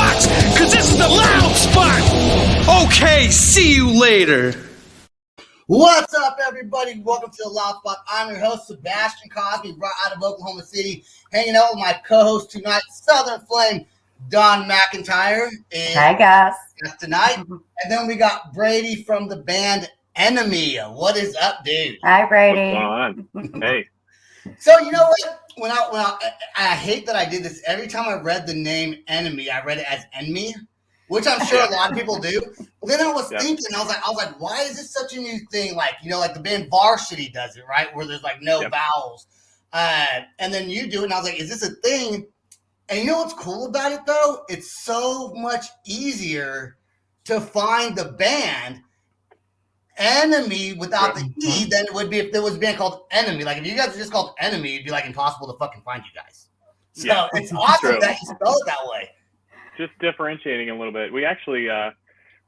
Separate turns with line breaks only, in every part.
box, cause this is the loud spot. Okay, see you later.
What's up, everybody? Welcome to the Loud Spot. I'm your host, Sebastian Cosby, right out of Oklahoma City, hanging out with my co-host tonight, Southern Flame, Don McIntyre. And
hi, guys.
Tonight. And then we got Brady from the band ENMY. What is up, dude?
Hi, Brady.
What's going on? Hey.
So, you know what? I hate that I did this. Every time I read the name ENMY, I read it as ENMY, which I'm sure a lot of people do. But then I was thinking, I was like, why is this such a new thing? Like, you know, like the band Varsity does it, right? Where there's like no vowels. And then you do it, and I was like, is this a thing? And you know what's cool about it, though? It's so much easier to find the band ENMY without the E than it would be if there was a band called ENMY. Like, if you guys were just called ENMY, it'd be like impossible to fucking find you guys. So it's awesome that you spell it that way.
Just differentiating a little bit. We actually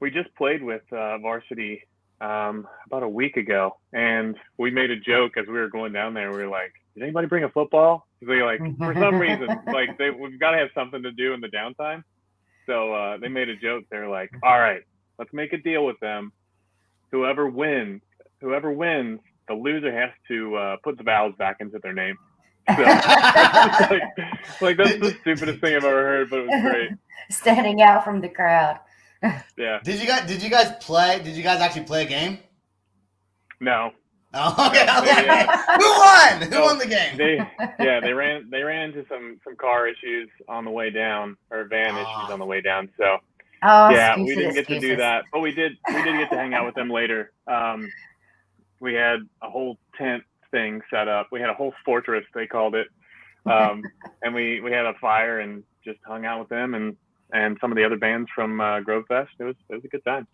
we just played with Varsity about a week ago, and we made a joke as we were going down there. We were like, "Did anybody bring a football?" They like, for some reason, like we've got to have something to do in the downtime. So they made a joke. They're like, "All right, let's make a deal with them. Whoever wins, the loser has to put the vowels back into their name." So, like that's the stupidest thing I've ever heard, but it was great.
Standing out from the crowd.
Yeah. Did you guys play? Did you guys actually play a game?
No.
Oh, okay. Who won? Who won the game?
They ran into some car issues on the way down, or van issues on the way down. So we didn't get to do that, but we did get to hang out with them later. We had a whole tent thing set up. We had a whole fortress, they called it, and we had a fire and just hung out with them and some of the other bands from Grove Fest. It was a good time.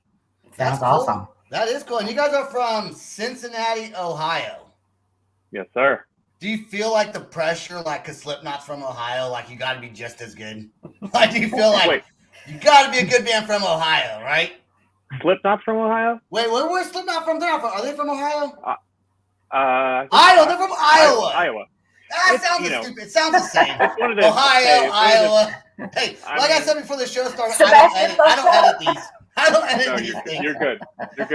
Sounds awesome.
That is cool. And you guys are from Cincinnati, Ohio.
Yes, sir.
Do you feel like the pressure, like, because Slipknot's from Ohio, like you got to be just as good? Like, do you feel like you got to be a good band from Ohio, right?
Slipknot's from Ohio?
Wait, where's Slipknot from? Are they from Ohio?
Iowa.
They're from Iowa.
Iowa.
That sounds stupid. It sounds the same.
Ohio,
Iowa. Hey, like I said before the show started, I don't edit these. I don't edit these things.
You're good. Look,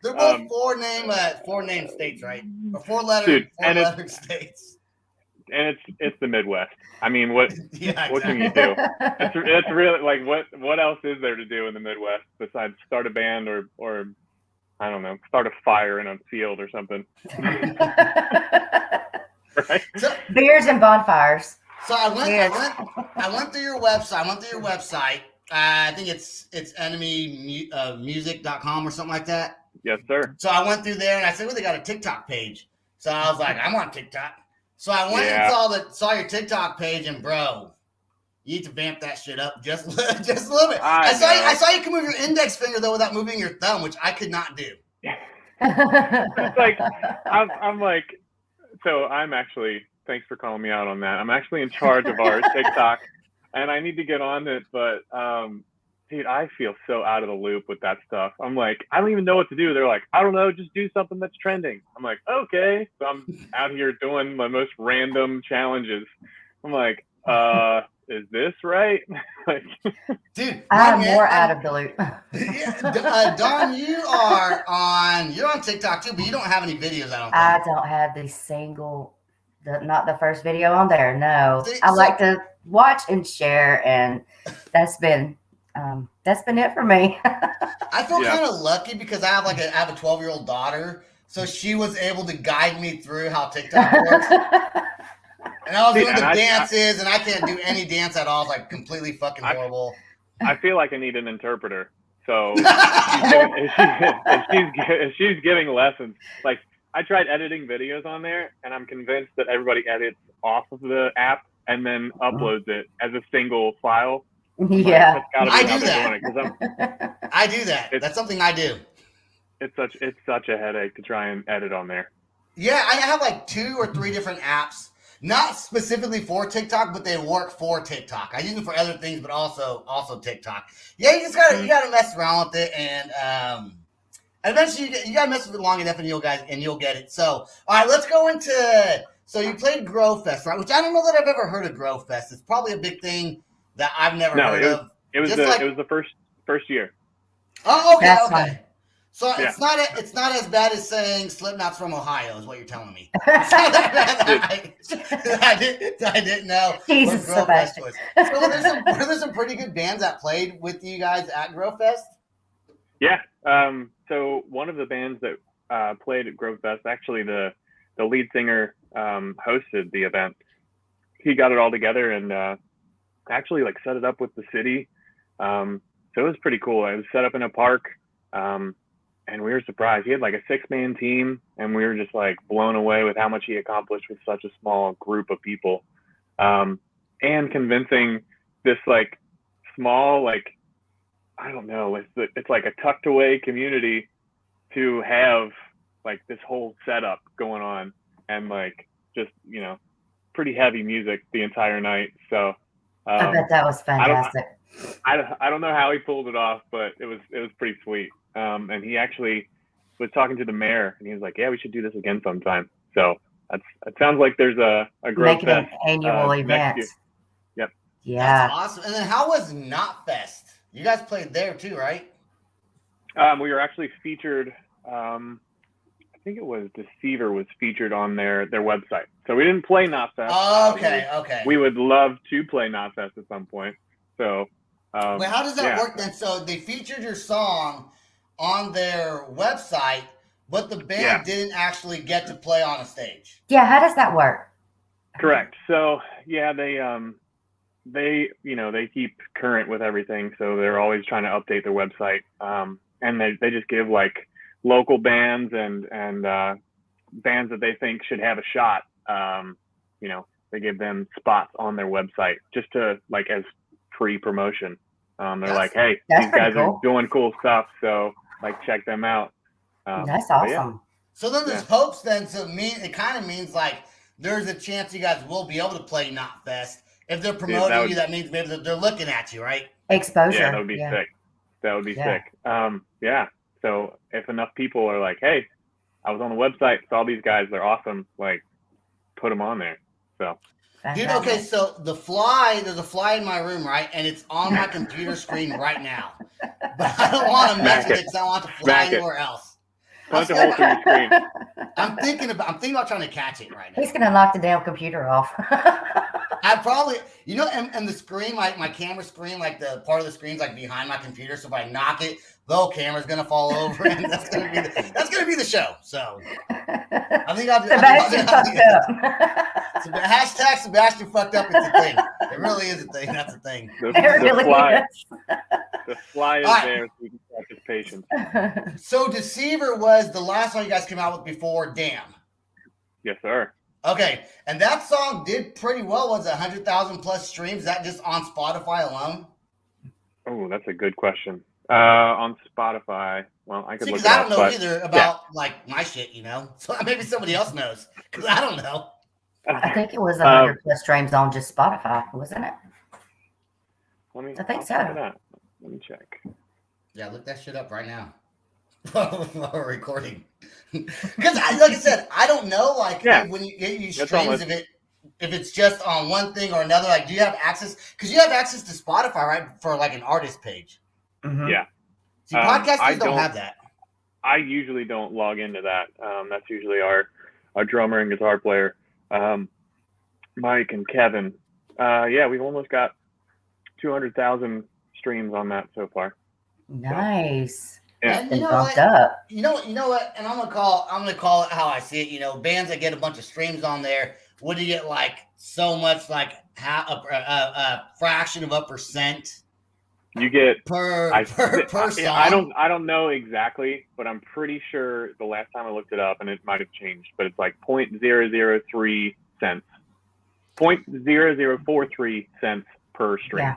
they're both four name states, right? Or four letter states.
And it's the Midwest. I mean, what can you do? It's really like what else is there to do in the Midwest besides start a band or I don't know, start a fire in a field or something. Right?
So, beers and bonfires.
So I went through your website. I think it's enemymusic.com or something like that.
Yes, sir.
So I went through there and I said, well, they got a TikTok page. So I was like, I'm on TikTok. So I went and saw your TikTok page, and bro, you need to vamp that shit up just a little bit. I saw you can move your index finger though without moving your thumb, which I could not do.
It's like I'm like, so I'm actually, thanks for calling me out on that. I'm actually in charge of our TikTok, and I need to get on it, but dude, I feel so out of the loop with that stuff. I'm like, I don't even know what to do. They're like, I don't know, just do something that's trending. I'm like, okay. So I'm out here doing my most random challenges. I'm like, is this right? Like,
dude, I'm more out of the loop.
Don, you're on TikTok too, but you don't have any videos.
I don't have not the first video on there. No, I like to watch and share, and that's been it for me.
I feel kind of lucky because I have a 12-year-old daughter, so she was able to guide me through how TikTok works. And I was doing the dances, and I can't do any dance at all. It's like completely fucking horrible.
I feel like I need an interpreter. So if she's giving lessons, like I tried editing videos on there, and I'm convinced that everybody edits off of the app and then uploads it as a single file.
Yeah,
I do that. I do that. That's something I do.
It's such a headache to try and edit on there.
Yeah, I have like 2 or 3 different apps, not specifically for TikTok, but they work for TikTok. I use them for other things, but also TikTok. Yeah, you just gotta mess around with it, and eventually you gotta mess with it long enough, and you'll get it. So, all right, let's go into. So you played Grove Fest, right? Which I don't know that I've ever heard of Grove Fest. It's probably a big thing that I've never heard of.
It was the first year.
Oh, okay,
That's
okay.
fine.
So
Yeah.
it's not as bad as saying Slipknot's from Ohio, is what you're telling me. It's not that bad. I didn't know
Jesus,
what Grow Fest
Sebastian.
was. So were there some pretty good bands that played with you guys at Grow Fest?
Yeah. So one of the bands that played at Grove Fest, actually the lead singer hosted the event. He got it all together and actually like set it up with the city. So it was pretty cool. It was set up in a park, and we were surprised. He had like a 6-man team, and we were just like blown away with how much he accomplished with such a small group of people, and convincing this like small like I don't know, it's like a tucked away community to have like this whole setup going on and like just pretty heavy music the entire night. So
I bet that was fantastic.
I don't know how he pulled it off, but it was pretty sweet. And he actually was talking to the mayor, and he was like, "Yeah, we should do this again sometime." So it sounds like there's a Grove
Make it an
Fest
annual
next
event.
year. Yep.
Yeah.
That's awesome. And then how was Not Fest? You guys played there too, right?
We were actually featured. I think it was Deceiver was featured on their website. So we didn't play Knotfest.
Oh, okay, okay.
We would love to play Knotfest at some point. So.
Wait, how does that work then? So they featured your song on their website, but the band didn't actually get to play on a stage.
Yeah, how does that work?
Correct. So yeah, they keep current with everything, so they're always trying to update their website. And they just give like local bands and bands that they think should have a shot. They give them spots on their website just to like as free promotion. They're like, hey, these guys are doing cool stuff, so like check them out.
That's awesome.
Yeah. So then there's hopes then. So it kind of means like there's a chance you guys will be able to play Not Fest. If they're promoting you, that means maybe they're looking at you, right?
Exposure.
Yeah, that would be sick. That would be sick. So if enough people are like, hey, I was on the website, saw these guys, they're awesome, like put them on there. So.
Dude, okay, so there's a fly in my room, right? And it's on my computer screen right now. But I don't want to mess with it because I want to fly anywhere else.
Punch a hole through your screen.
I'm thinking about trying to catch it right now.
He's gonna knock the damn computer off.
I probably, and the screen, like my camera screen, like the part of the screen's like behind my computer. So if I knock it, the whole camera's gonna fall over, and that's gonna be the show. So I think I'll do.
Sebastian fucked up.
Hashtag Sebastian fucked up. It's a thing. It really is a thing. That's a thing.
The fly is there so we can practice patience.
So Deceiver was the last song you guys came out with before Damn.
Yes, sir.
Okay, and that song did pretty well. Was it 100,000 plus streams? Is that just on Spotify alone?
Oh, that's a good question. On Spotify, well, I could look it up.
I don't know either about like my shit, So maybe somebody else knows because I don't know.
I think it was 100 plus streams on just Spotify, wasn't it? I think so.
Let me check.
Yeah, look that shit up right now. While we're recording. Because like I said, I don't know when you get you streams if it's just on one thing or another. Like, do you have access? Because you have access to Spotify, right? For like an artist page.
Mm-hmm.
Yeah.
See, podcasters don't have that.
I usually don't log into that. That's usually our drummer and guitar player, Mike and Kevin. We've almost got 200,000 streams on that so far.
Nice.
Yeah.
And you know what? You know what? And I'm gonna call it how I see it. Bands that get a bunch of streams on there, what do you get like so much like a fraction of a percent?
You get
per song.
I don't know exactly, but I'm pretty sure the last time I looked it up, and it might have changed, but it's like 0.003 cents. 0.0043 cents per stream.
Yeah.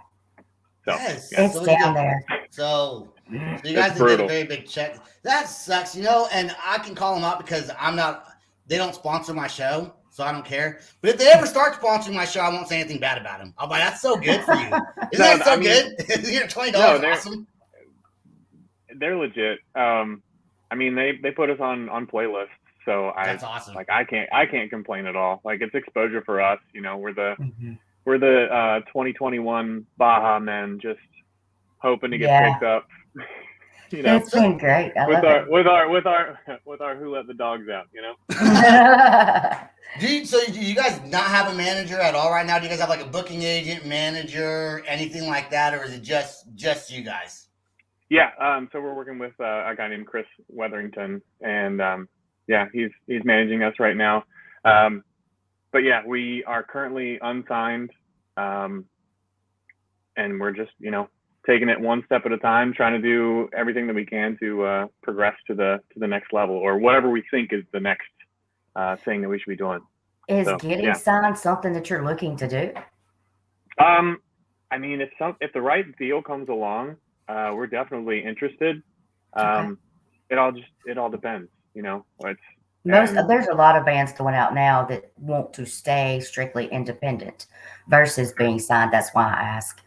So,
yes.
It's down there.
So you guys did a very big check. That sucks, and I can call them out because they don't sponsor my show, so I don't care. But if they ever start sponsoring my show, I won't say anything bad about them. I'm like, that's so good for you. Isn't that so good? You're $20 awesome.
They're legit. They put us on playlists, so
that's awesome.
Like I can't complain at all. Like it's exposure for us. We're the 2021 Baja men, just hoping to get picked up. You know,
it's been great. I
with
love
our who let the dogs out. You know.
it.
So do you guys not have a manager at all right now? Do you guys have like a booking agent, manager, anything like that, or is it just you guys?
Yeah. So we're working with a guy named Chris Weatherington, and yeah, he's managing us right now. But yeah, we are currently unsigned, and we're just taking it one step at a time, trying to do everything that we can to progress to the next level, or whatever we think is the next thing that we should be doing.
Is getting signed something that you're looking to do?
I mean, if the right deal comes along, we're definitely interested.
Okay.
It all depends, It's
There's a lot of bands going out now that want to stay strictly independent versus being signed. That's why I ask.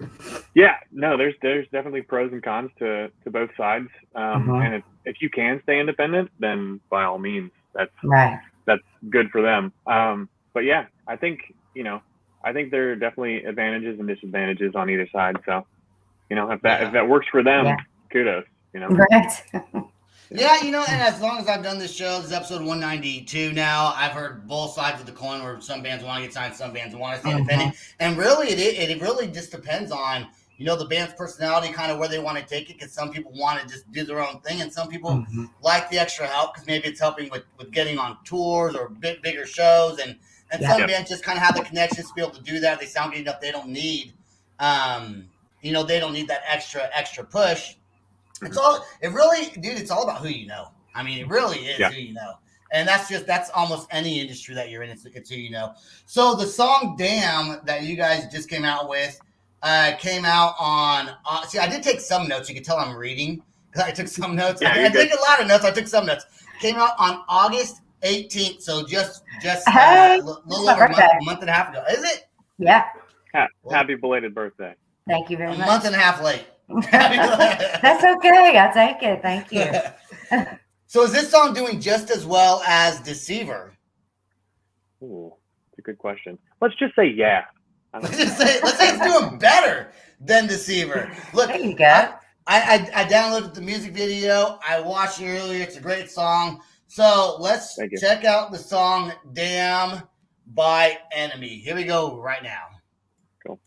Yeah, no, there's definitely pros and cons to both sides. And if you can stay independent, then by all means, that's good for them. But yeah, I think there are definitely advantages and disadvantages on either side. So, if that works for them, kudos.
Right.
Yeah, and as long as I've done this show, this is episode 192 now, I've heard both sides of the coin where some bands want to get signed, some bands want to stay independent. And really, it really just depends on, the band's personality, kind of where they want to take it, because some people want to just do their own thing, and some people like the extra help because maybe it's helping with getting on tours or bigger shows. And some bands just kind of have the connections to be able to do that. They sound good enough. They don't need, they don't need that extra push. It's all about who you know. I mean, it really is who you know. And that's almost any industry that you're in. It's who you know. So the song Damn that you guys just came out with came out on, I did take some notes. You can tell I'm reading because I took some notes. I took a lot of notes. I took some notes. Came out on August 18th. So just a little over a month and a half ago. Is it?
Yeah.
Happy belated birthday.
Thank you very much.
A month and a half late.
That's okay. I'll take it. Thank you.
So is this song doing just as well as Deceiver?
Ooh, that's a good question. Let's just say yeah.
Let's say it's doing better than Deceiver. Look,
there you go.
I downloaded the music video. I watched it earlier. It's a great song. So let's check out the song Damn by ENMY. Here we go right now.
Cool.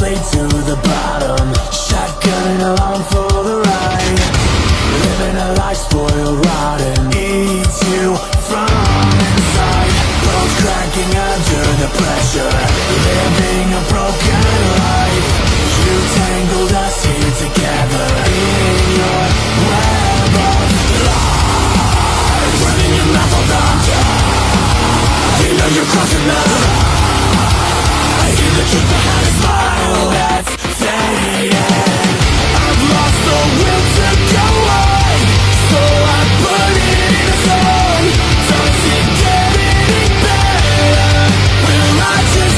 To the bottom, shotgunning along for the ride, living a life spoiled rotten, eats you from inside, bones cracking under the pressure, living a broken life. You tangled us here together in your web of lies, running your mouth all down. You know you're crossing the line. Hear the truth behind a smile that's faded. I've lost the will to go on, so I put it in a song. Does it get any better? Will I just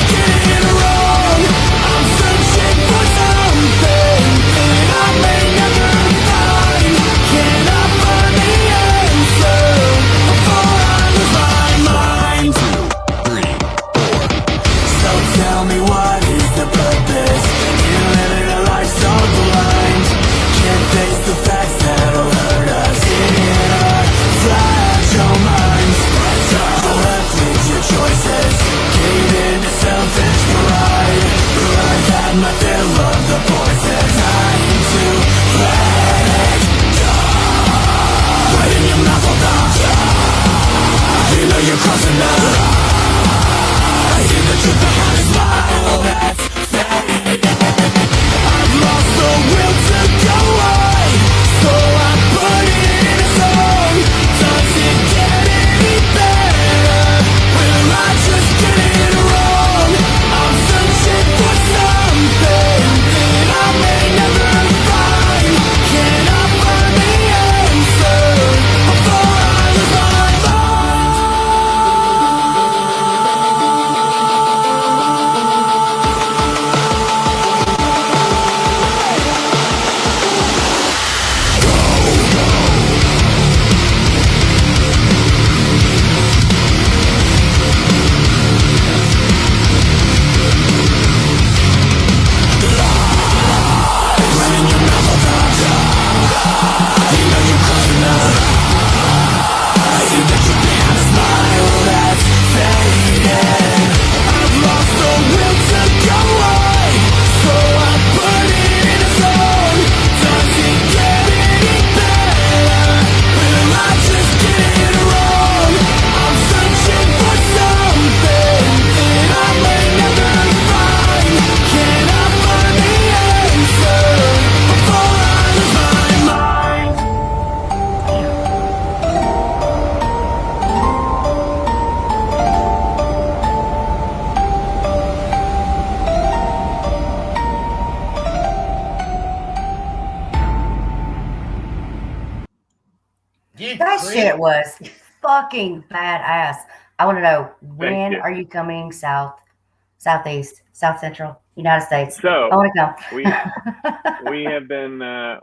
Dude,
That
Creep-
shit was fucking badass. I want to know, when
you.
are you coming southeast, south central United States?
So
I want to come.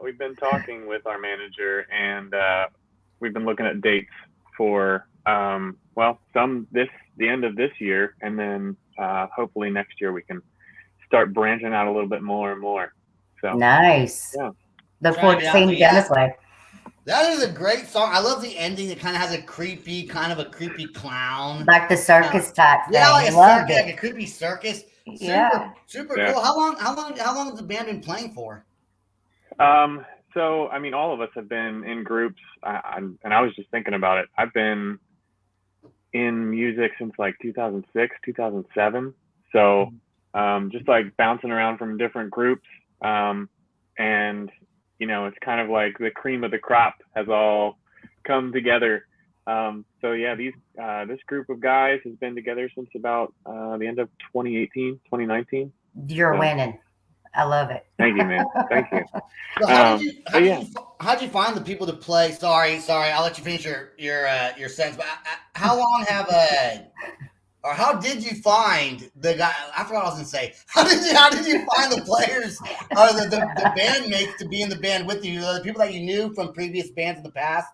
we've been talking with our manager, and we've been looking at dates for the end of this year, and then hopefully next year we can start branching out a little bit more and more. So
Nice.
Yeah.
Look forward to seeing you down this way.
That is a great song. I love the ending. It kind of has a creepy clown.
Like the circus type thing.
Yeah, like
Loved
a creepy circus.
Yeah.
Super
Yeah.
cool. How long has the band been playing for?
So I mean, all of us have been in groups, and I was just thinking about it. I've been in music since like 2006, 2007. So just like bouncing around from different groups, and it's kind of like the cream of the crop has all come together. So yeah, this group of guys has been together since about the end of 2018, 2019.
You're winning. I love it.
Thank you, man. Thank you.
So how'd you find the people to play? Sorry, I'll let you finish your sentence. But how long have or how did you find the guy? I forgot what I was gonna say. How did you find the players or the bandmates to be in the band with you? The people that you knew from previous bands in the past.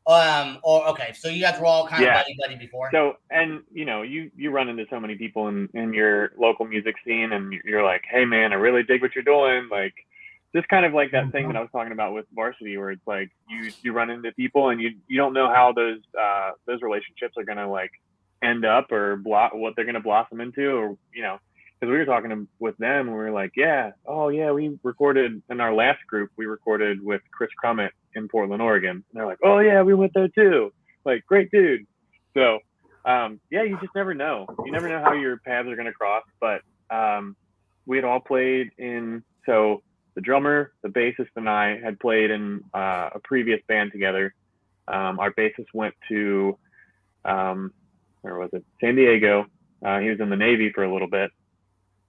So you guys were all kind of buddy before.
So, and you run into so many people in your local music scene, and you're like, hey man, I really dig what you're doing. Like, just kind of like that thing that I was talking about with Varsity, where it's like you run into people and you don't know how those relationships are gonna like end up or what they're gonna blossom into, or because we were talking with them and we were like, we recorded in our last group, we recorded with Chris Crummett in Portland, Oregon. And they're like, oh yeah, we went there too. Like, great dude. So you just never know. You never know how your paths are going to cross. But we had all played so the drummer, the bassist, and I had played in a previous band together. Our bassist went to, where was it? San Diego. He was in the Navy for a little bit.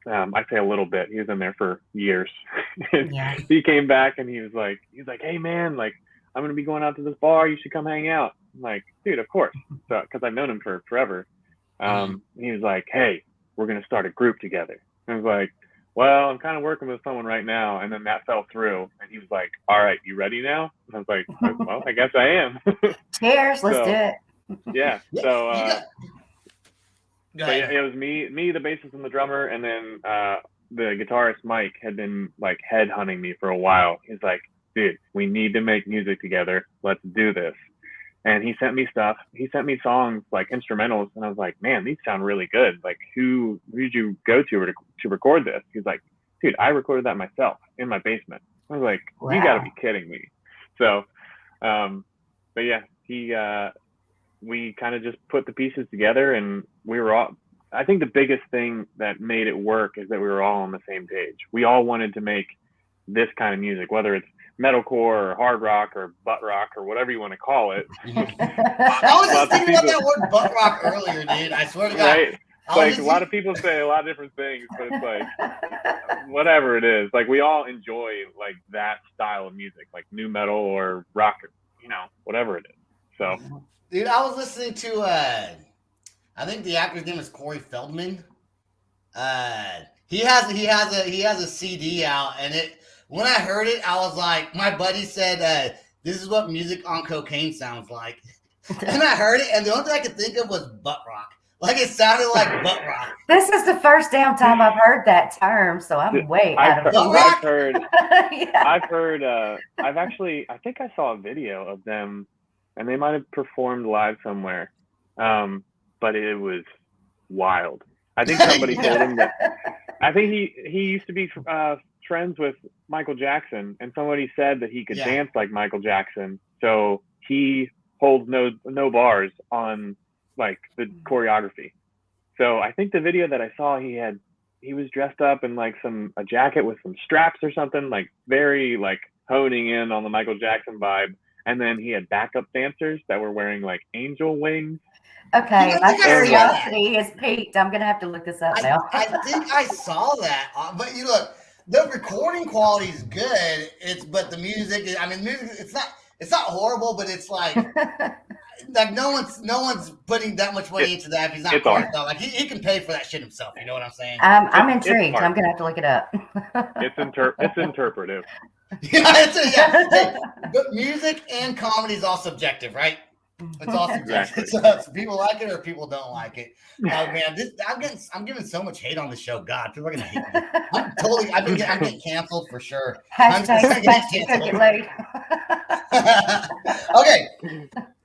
I say a little bit. He was in there for years.
Yeah.
He came back and he was like, hey man, like, I'm gonna be going out to this bar. You should come hang out. I'm like, dude, of course. So, because I've known him for forever. He was like, hey, we're gonna start a group together. I was like, well, I'm kind of working with someone right now. And then that fell through. And he was like, all right, you ready now? And I was like, well, I guess I am.
Cheers. Let's do it.
Yeah. So.
Go ahead.
But yeah, it was me, the bassist and the drummer, and then the guitarist Mike had been like headhunting me for a while. He's like, dude, we need to make music together. Let's do this. And he sent me stuff. He sent me songs, like instrumentals, and I was like, man, these sound really good. Like, who did you go to record this? He's like, dude, I recorded that myself in my basement. I was like,
wow.
You gotta be kidding me. So, but yeah, we kind of just put the pieces together, and we were all, I think the biggest thing that made it work is that we were all on the same page. We all wanted to make this kind of music, whether it's metalcore or hard rock or butt rock or whatever you want to call it.
I was just thinking about that word butt rock earlier, dude. I swear to God.
Right? Like, a lot of people say a lot of different things, but it's like, whatever it is, like, we all enjoy like that style of music, like new metal or rock, whatever it is. So.
Dude, I was listening to I think the actor's name is Corey Feldman. He has a CD out, and when I heard it, I was like, my buddy said, this is what music on cocaine sounds like. And I heard it, and the only thing I could think of was butt rock. Like, it sounded like butt rock.
This is the first damn time I've heard that term, so I'm way out of it.
I think I saw a video of them, and they might have performed live somewhere. But it was wild. I think somebody told him that. I think he used to be friends with Michael Jackson, and somebody said that he could dance like Michael Jackson. So he holds no bars on like the choreography. So I think the video that I saw, he was dressed up in like a jacket with some straps or something, like very like honing in on the Michael Jackson vibe. And then he had backup dancers that were wearing like angel wings.
Okay, my curiosity is peaked. I'm gonna have to look this up now.
I think I saw that, but you look, the recording quality is good. But the music, music. It's not. it's not horrible, but it's like no one's putting that much money into that if he's not heartfelt. Like he can pay for that shit himself. You know what I'm saying?
I'm intrigued. I'm gonna have to look it up.
It's interpretive.
Hey, but music and comedy is all subjective, right? It's all subjective.
Exactly.
So people like it or people don't like it. Oh man, I'm getting so much hate on the show. God, people are gonna hate me. I'm getting canceled for sure.
Hashtag smash your cookie lady.
Okay.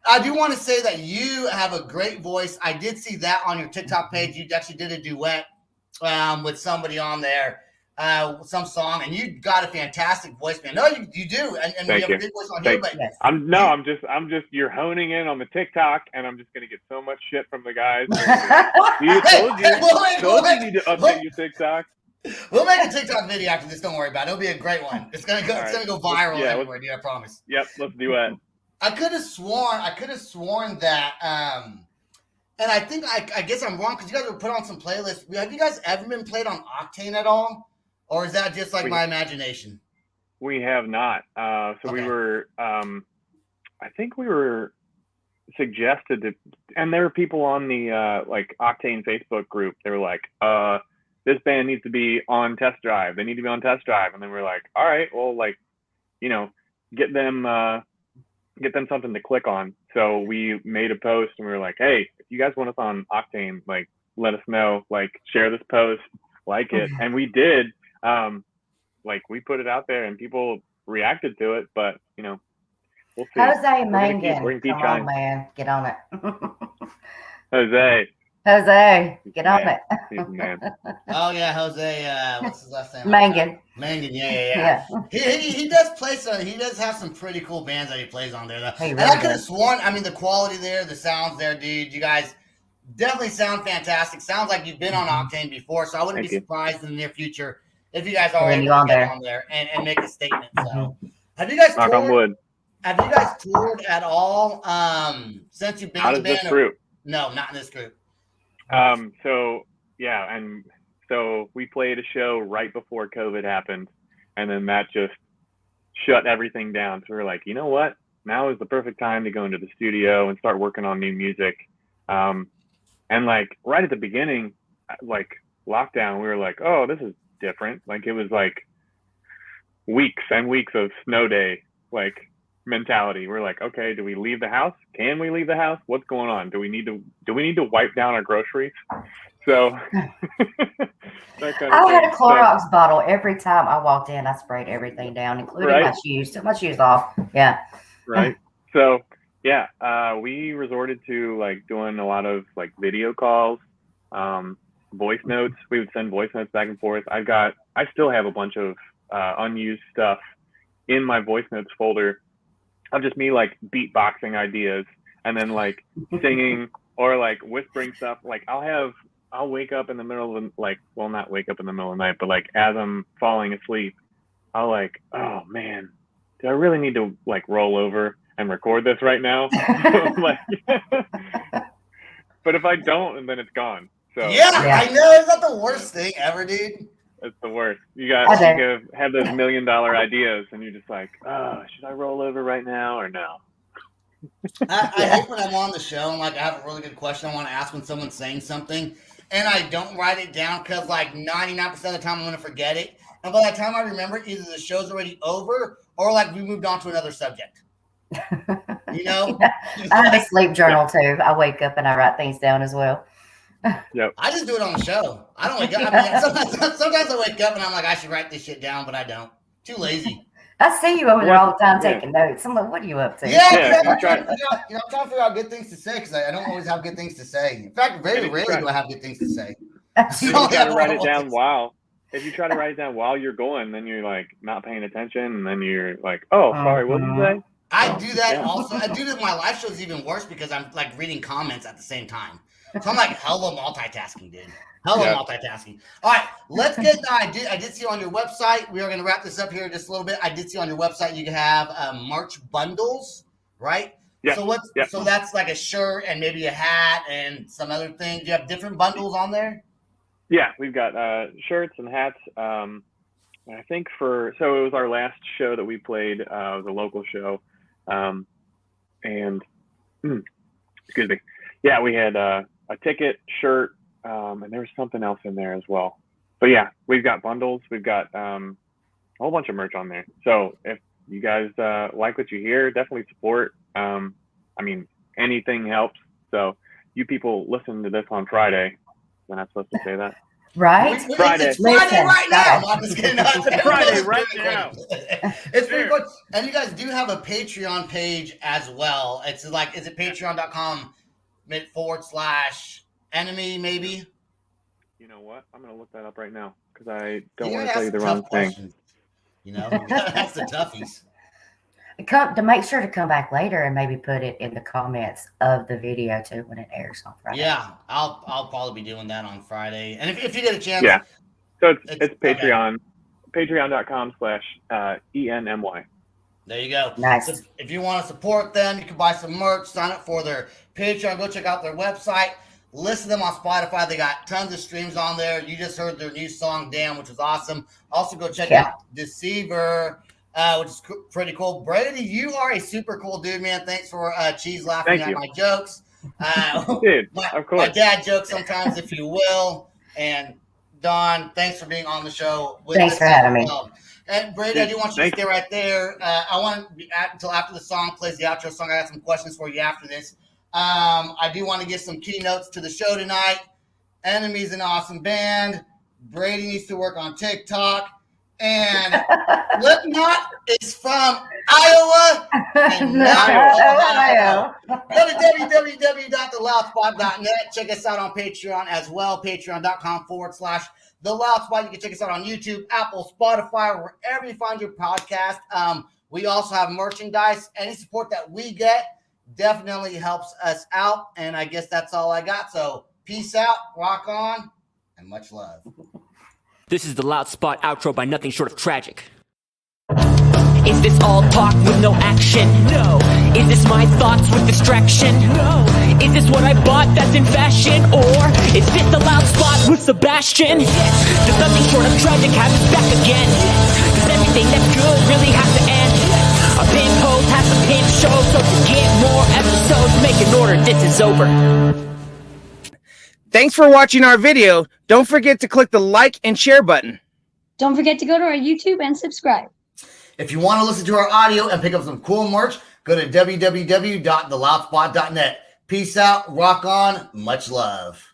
I do want to say that you have a great voice. I did see that on your TikTok page. You actually did a duet with somebody on there, some song, and you got a fantastic voice, man. No, you do, and you have a good voice on here. But
yes.
I'm just you're honing in on the TikTok, and I'm just gonna get so much shit from the guys. Told you need to update your TikTok.
We'll make a TikTok video after this. Don't worry about it. It'll be a great one. It's gonna go. It's gonna go viral everywhere, dude. I promise.
Yep, let's do it.
I could have sworn that, and I think I guess I'm wrong because you guys were put on some playlists. Have you guys ever been played on Octane at all, or is that just like my imagination?
We have not. We were. I think we were suggested to, and there were people on the like Octane Facebook group. They were like, "This band needs to be on Test Drive. They need to be on Test Drive." And then we're like, "All right, well, like, get them something to click on." So we made a post and we were like, hey, if you guys want us on Octane, like, let us know, like, share this post, like it. And we did. Like, we put it out there and people reacted to it, but we'll see.
Jose Mangan,
we're gonna keep
come
trying.
on, man, get on it.
Jose,
get on it.
He's a man.
Oh yeah, Jose. What's his last name?
Mangan.
Yeah. He does play some. He does have some pretty cool bands that he plays on there. Though.
Really
and I could have sworn. I mean, the quality there, the sounds there, dude. You guys definitely sound fantastic. Sounds like you've been on Octane before, so I wouldn't be surprised in the near future if you guys are able to get on there and make a statement. So, have you guys
knock on wood?
Have you guys toured at all since you've been in the band?
This group?
No, not in this group.
So we played a show right before COVID happened, and then that just shut everything down. So we were like, you know what? Now is the perfect time to go into the studio and start working on new music. And like right at the beginning, like lockdown, we were like, oh, this is different. Like it was like weeks and weeks of snow day, like mentality. We're like, okay, do we leave the house? Can we leave the house? What's going on? Do we need to wipe down our groceries? So that kind of
I had a Clorox bottle every time I walked in. I sprayed everything down, including my shoes. Took my shoes off. Yeah.
Right. So yeah, we resorted to like doing a lot of like video calls, voice notes. We would send voice notes back and forth. I still have a bunch of unused stuff in my voice notes folder of just me like beatboxing ideas and then like singing or like whispering stuff. Like I'll wake up in the middle of not wake up in the middle of the night, but like as I'm falling asleep, I'll like, oh man, do I really need to like roll over and record this right now? But if I don't, and then it's gone. So
yeah, I know. Is that the worst thing ever, dude?
It's the worst. You have those $1 million ideas, and you're just like, oh, should I roll over right now or no?
I hate when I'm on the show and like I have a really good question I want to ask when someone's saying something, and I don't write it down because like 99% of the time I'm going to forget it, and by the time I remember it, either the show's already over or like we moved on to another subject.
I have a sleep journal too. I wake up and I write things down as well.
Yep.
I just do it on the show. I don't wake up. I mean, sometimes I wake up and I'm like, I should write this shit down, but I don't. Too lazy.
I see you over there all the time taking notes. I'm like, what are you up to?
I'm trying to figure out good things to say because I don't always have good things to say. In fact, very rarely do I have good things to say.
If you try to write it down while you're going, then you're like not paying attention, and then you're like, oh, sorry, what did you say?
I do that also. I do that with my live shows even worse because I'm like reading comments at the same time. So I'm like hella multitasking, dude. Multitasking. All right, let's get. I did see on your website. We are going to wrap this up here just a little bit. I did see on your website you have March bundles, right?
Yeah.
So So that's like a shirt and maybe a hat and some other things. Do you have different bundles on there?
Yeah, we've got shirts and hats. I think it was our last show that we played. It was a local show. And excuse me. Yeah, we had a ticket, shirt, and there was something else in there as well. But yeah, we've got bundles. We've got a whole bunch of merch on there. So if you guys like what you hear, definitely support. I mean, anything helps. So you people listen to this on Friday. Am I supposed to say that?
Right?
Friday.
It's Friday
Listen,
right now. No, I'm just kidding.
It's Friday right now.
It's pretty much. And you guys do have a Patreon page as well. It's like, is it patreon.com/enemy maybe?
You know what? I'm going to look that up right now because I don't
You
want
gotta
to tell you
ask
the
tough
wrong thing.
questions. You know, you gotta ask the toughies.
To make sure to come back later and maybe put it in the comments of the video too when it airs on Friday.
Yeah, I'll probably be doing that on Friday. And if you get a chance,
Yeah. So it's Patreon,
okay.
patreon.com/ENMY.
There you go.
Nice.
So if you want to support them, you can buy some merch, sign up for their Patreon, go check out their website, listen to them on Spotify. They got tons of streams on there. You just heard their new song, Damn, which was awesome. Also, go check out Deceiver, which is pretty cool. Brady, you are a super cool dude, man. Thanks for cheese laughing at my jokes.
Dude, of course.
My dad jokes sometimes, if you will. And Don, thanks for being on the show.
Thanks for having me.
And Brady, I do want you to stay right there. I want until after the song plays the outro song. I got some questions for you after this. I do want to give some keynotes to the show tonight. Enemy's an awesome band. Brady needs to work on TikTok. And Slipknot is from Iowa and not Ohio. Go to www.theloudspot.net. Check us out on Patreon as well. Patreon.com/TheLoudSpot. You can check us out on YouTube, Apple, Spotify, wherever you find your podcast. We also have merchandise. Any support that we get definitely helps us out. And I guess that's all I got. So peace out, rock on, and much love.
This is the Loud Spot outro by nothing short of tragic. Is this all talk with no action? No. Is this my thoughts with distraction? No. Is this what I bought that's in fashion? Or is this the Loud Spot with Sebastian? Yes. Does nothing short of tragic have us back again? Yes. Does everything that's good really have to end? Yes. Our pin post has to pin show, so to get more episodes, make an order, this is over.
Thanks for watching our video. Don't forget to click the like and share button.
Don't forget to go to our YouTube and subscribe.
If you want to listen to our audio and pick up some cool merch, go to www.theloudspot.net. Peace out, rock on, much love.